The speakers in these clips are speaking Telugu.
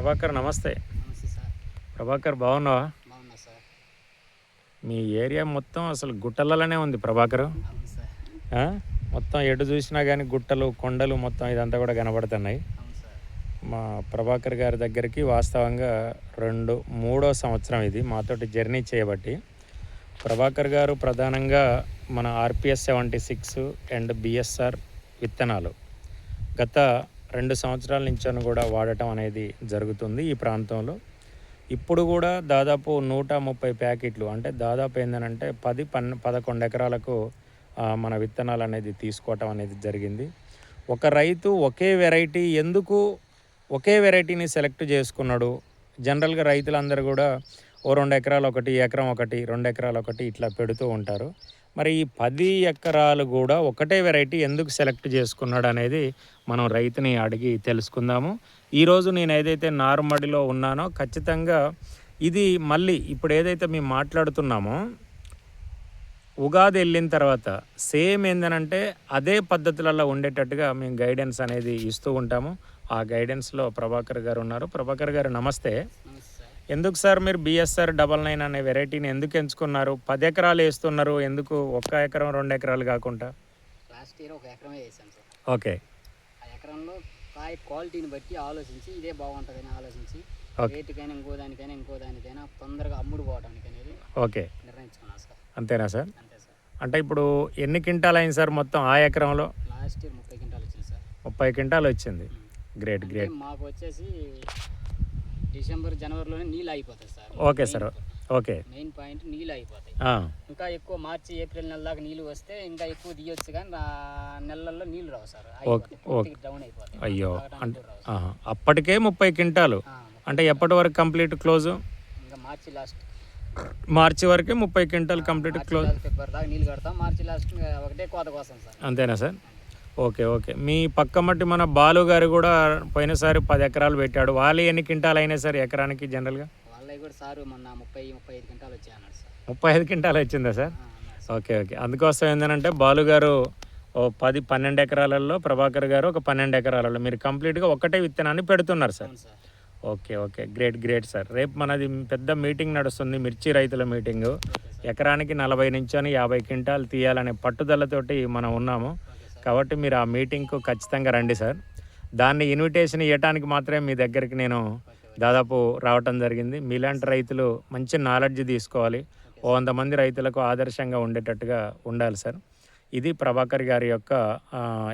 ప్రభాకర్ నమస్తే. నమస్తే సార్. ప్రభాకర్ బాగున్నావా? బాగున్నా సార్. మీ ఏరియా మొత్తం అసలు గుట్టలలోనే ఉంది ప్రభాకర్. అవును సార్. మొత్తం ఎటు చూసినా కానీ గుట్టలు కొండలు మొత్తం ఇదంతా కూడా కనబడుతున్నాయి. అవును సార్. మా ప్రభాకర్ గారి దగ్గరికి వాస్తవంగా మూడో సంవత్సరం ఇది మాతోటి జర్నీ చేయబట్టి. ప్రభాకర్ గారు ప్రధానంగా మన RPS 76 అండ్ BSR విత్తనాలు గత 2 సంవత్సరాల నుంచి కూడా వాడటం అనేది జరుగుతుంది ఈ ప్రాంతంలో. ఇప్పుడు కూడా దాదాపు 130 ప్యాకెట్లు, అంటే దాదాపు ఏంటంటే 11 ఎకరాలకు మన విత్తనాలు అనేది తీసుకోవటం అనేది జరిగింది. ఒక రైతు ఎందుకు ఒకే వెరైటీని సెలెక్ట్ చేసుకున్నాడు? జనరల్గా రైతులందరూ కూడా 2 ఎకరాలు ఒకటి, ఎకరం ఒకటి, 2 ఎకరాలు ఒకటి ఇట్లా పెడుతూ ఉంటారు. మరి ఈ 10 ఎకరాలు కూడా ఒకటే వెరైటీ ఎందుకు సెలెక్ట్ చేసుకున్నాడు అనేది మనం రైతుని అడిగి తెలుసుకుందాము. ఈరోజు నేను ఏదైతే నారుమడిలో ఉన్నానో ఖచ్చితంగా ఇది మళ్ళీ ఇప్పుడు ఏదైతే మేము మాట్లాడుతున్నామో ఉగాది వెళ్ళిన తర్వాత సేమ్ ఏందనంటే అదే పద్ధతులలో ఉండేటట్టుగా మేము గైడెన్స్ అనేది ఇస్తూ ఉంటాము. ఆ గైడెన్స్లో ప్రభాకర్ గారు ఉన్నారు. ప్రభాకర్ గారు నమస్తే. ఎందుకు సార్ మీరు BSR 99 అనే వెరైటీని ఎందుకు ఎంచుకున్నారు? 10 ఎకరాలు వేస్తున్నారు, ఎందుకు 1 ఎకరం 2 ఎకరాలు కాకుండా? లాస్ట్ ఇయర్ 1 ఎకరమే వేసాను సార్. ఓకే. ఆ ఎకరంలో కాయ క్వాలిటీని బట్టి ఆలోచించి ఇదే బాగుంటుందని ఆలోచించి రేటుకైనా ఇంకో దానికైనా తొందరగా అమ్ముడు పోవడానికి అనేది ఓకే నిర్ణయించుకున్నాను సార్. అంతేనా సార్? అంతే సార్. అంటే ఇప్పుడు ఎన్ని క్వింటాలు అయింది సార్ మొత్తం ఆ ఎకరంలో? లాస్ట్ ఇయర్ 30 క్వింటాలు వచ్చింది సార్. 30 క్వింటాలు వచ్చింది. గ్రేట్. మాకు వచ్చేసి డిసెంబర్ జనవరిలోనే నీళ్ళు అయిపోతాయి sir. Okay sir. Okay. Main point నీళ్ళు అయిపోతాయి. ఇంకా ఎక్కువ మార్చి ఏప్రిల్ నెల దాకా నీళ్ళు వస్తే ఇంకా ఎక్కువ తీయొచ్చు, కానీ నెలల్లో నీళ్ళు రావు సార్. డౌన్ అయిపోతాయి. అయ్యో, అంటే అప్పటికే 30 క్వింటాలు అంటే ఎప్పటి వరకు కంప్లీట్ క్లోజ్? ఇంకా మార్చి వరకే 30 క్వింటాలు కంప్లీట్ క్లోజ్. ఫిబ్రవరి దాకా నీళ్ళు కడతాం, మార్చి లాస్ట్ ఒకటే కోత కోసం సార్. అంతేనా సార్? ఓకే. మీ పక్కమట్టి మన బాలు గారు కూడా పోయినసారి 10 ఎకరాలు పెట్టాడు. వాళ్ళు ఎన్ని క్వింటాలు అయినాయి సార్ ఎకరానికి జనరల్గా? వాళ్ళవి కూడా సార్ మొన్న 35 క్వింటాలు వచ్చాయి అన్నాడు సార్. 35 క్వింటాలు వచ్చిందా సార్? ఓకే. అందుకోసం ఏంటంటే బాలు గారు 10-12 ఎకరాలలో, ప్రభాకర్ గారు ఒక 12 ఎకరాలలో మీరు కంప్లీట్గా ఒకటే విత్తనాన్ని పెడుతున్నారు సార్. ఓకే. Great sir. రేపు మనది పెద్ద మీటింగ్ నడుస్తుంది, మిర్చి రైతుల మీటింగు. ఎకరానికి 40 నుంచి 50 క్వింటాలు తీయాలనే పట్టుదలతోటి మనం ఉన్నాము. కాబట్టి మీరు ఆ మీటింగ్కు ఖచ్చితంగా రండి సార్. దాన్ని ఇన్విటేషన్ ఇవ్వడానికి మాత్రమే మీ దగ్గరికి నేను దాదాపు రావటం జరిగింది. మీలాంటి రైతులు మంచి నాలెడ్జ్ తీసుకోవాలి, 100 మంది రైతులకు ఆదర్శంగా ఉండేటట్టుగా ఉండాలి సార్. ఇది ప్రభాకర్ గారి యొక్క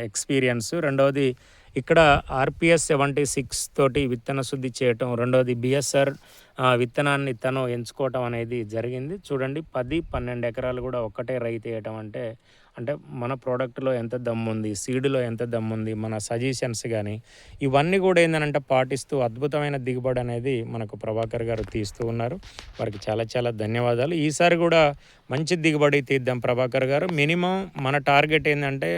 ఎక్స్పీరియన్స్. రెండవది ఇక్కడ RPS 76 తోటి విత్తన శుద్ధి చేయటం, రెండవది BSR విత్తనాన్ని తను ఎంచుకోవటం అనేది జరిగింది. చూడండి, 10-12 ఎకరాలు కూడా ఒక్కటే రైతు వేయటం అంటే మన ప్రోడక్ట్లో ఎంత దమ్ముంది, సీడ్లో ఎంత దమ్ముంది, మన సజెషన్స్ కానీ ఇవన్నీ కూడా ఏంటంటే పాటిస్తూ అద్భుతమైన దిగుబడి అనేది మనకు ప్రభాకర్ గారు తీస్తూ ఉన్నారు. వారికి చాలా ధన్యవాదాలు. ఈసారి కూడా మంచి దిగుబడి తీద్దాం ప్రభాకర్ గారు. మినిమం మన టార్గెట్ ఏంటంటే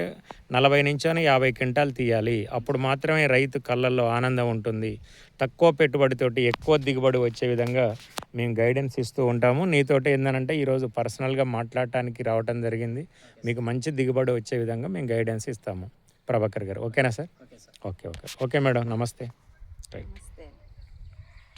40 నుంచి 50 క్వింటాలు తీయాలి. అప్పుడు మాత్రమే రైతు కళ్ళల్లో ఆనందం ఉంటుంది. తక్కువ పెట్టుబడితోటి ఎక్కువ దిగుబడి వచ్చే విధంగా మేము గైడెన్స్ ఇస్తూ ఉంటాము. నీతోటి ఏంటంటే ఈరోజు పర్సనల్గా మాట్లాడటానికి రావటం జరిగింది. మీకు మంచి దిగుబడి వచ్చే విధంగా మేము గైడెన్స్ ఇస్తాము ప్రభాకర్ గారు. ఓకేనా సార్? ఓకే మేడం, నమస్తే. రైట్.